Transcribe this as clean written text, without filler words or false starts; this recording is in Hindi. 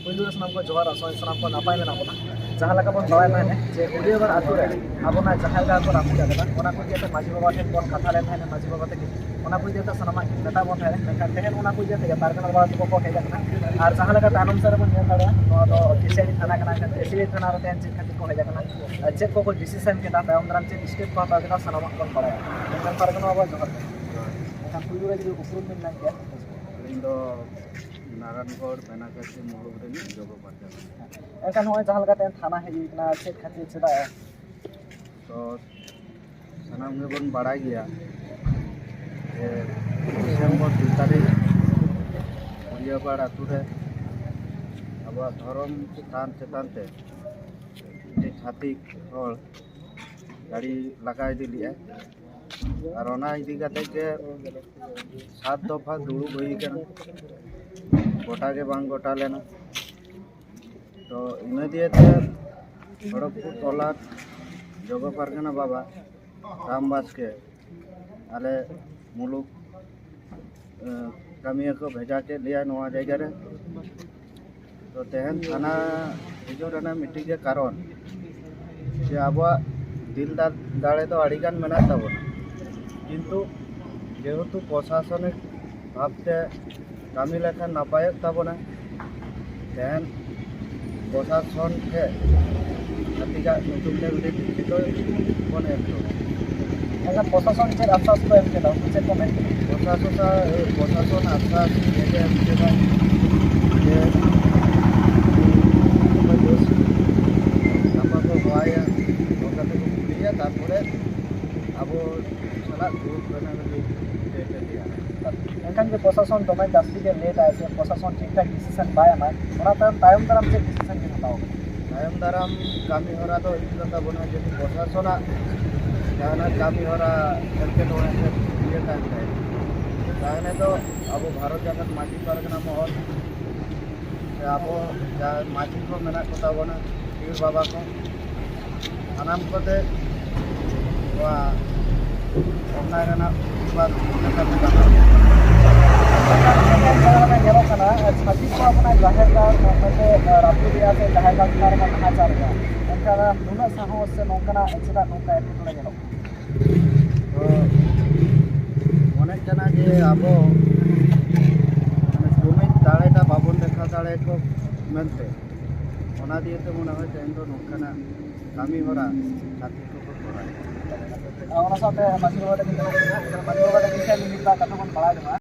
पुलू सामान को जोहार सामान को नपाय में नाबोना जहाँ लगा बन बड़ा मैंने जे उड़ियाबार आतु रे आबोना जहाँ का को रामू जाता ओना को जेते माजी बाबा ठेन बन कथा ले थाने माजी बाबा तक ओना को जेते सनामा की नेता बन थाने मेनखान तेहन ओना को जेते पारगना बाबा को हेज कना आर जहाँ लगा तानम सर बन नेल दाड़ा नो दो किसेडी थाना कना किसेडी थाना रे तेन चेक खातिर को हेज कना चेक को डिसीजन के दा तायम दराम चेक स्टेप को तागना सनामा बन बड़ा मेनखान पारगना बाबा जोहार मेनखान पुलू रे जो उपरुम में ना गया ᱤᱧᱫᱚ नारायणगढ़ बेनाकासी मुलुग ᱨᱮᱱᱤᱡ ᱡᱚᱜᱚ ᱯᱟᱨᱜᱟᱱᱟ एनखान होय जहाँ लगा तेन थाना हेज कना चेक खातिर चेदा तो सानाम गेबन बाड़ाय गया जे डिसेम्बर 2 तारीख उड़ियाबाड़ आतु रे आबो धर्म चेतान ते छातिक हर गाड़ी लगा इदी लिया और ओना इदी काते के 7 दफा दुड़ुब हुई कना गोटा के बांग गोटा लेना तो इन दिए खड़गपुर टोला जोगो पारगना बाबा रामबास के आले मुलुक कामिया को भेजा के लिया नवा जगह रे तो तेहन थाना हिजुरना मिट्टी के कारण जे आबो दिल दाड़े तो अड़ीगान मेना ताबोना किंतु जेहेतु प्रशासनिक भावते कामी लेखान नापायक ताबोना तेहन प्रशासन के हातिका नुतुम ले उदे लिखित बन एम एनखान प्रशासन चेक आश्वास को एम के दा चेक को मेन प्रशासन आश्वास देके एम के दा जे apa ko hoaya noka te kuliya tarpore abo sala group bana lagi dete dia एनखान के प्रशासन दमे जास्ती के लेट आए से प्रशासन ठीक ठाक डिसीजन बाय ना ओना तायम दाराम चेक डिसीजन के हताओ tayam daram kami hora do ikata bana jadi प्रशासना जाना kami hora करके तो ये काम है ताने तो अब भारत जागत माटी पारगना महल abo माटी को मेना को ताबोना पीर बाबा को सानाम कोते वा ओना रेना बात कथा कथा nyelok kana छाती को अपना जाहिर का मते रापु दिया से जाहिर का कार का नहाचार का एनका नुना साहस से नोकना एचदा नोका एटुना nyelok तो अनेक जना जे आबो जुमिद दाड़ेटा बाबन देखा दाड़े को मेनते ओना दिए तो मने होय तेन दो नोकना कामी होरा छाती को कोराय ओना साथे माजी बाबा के माजी बाबा के मिटा कथा बन बड़ा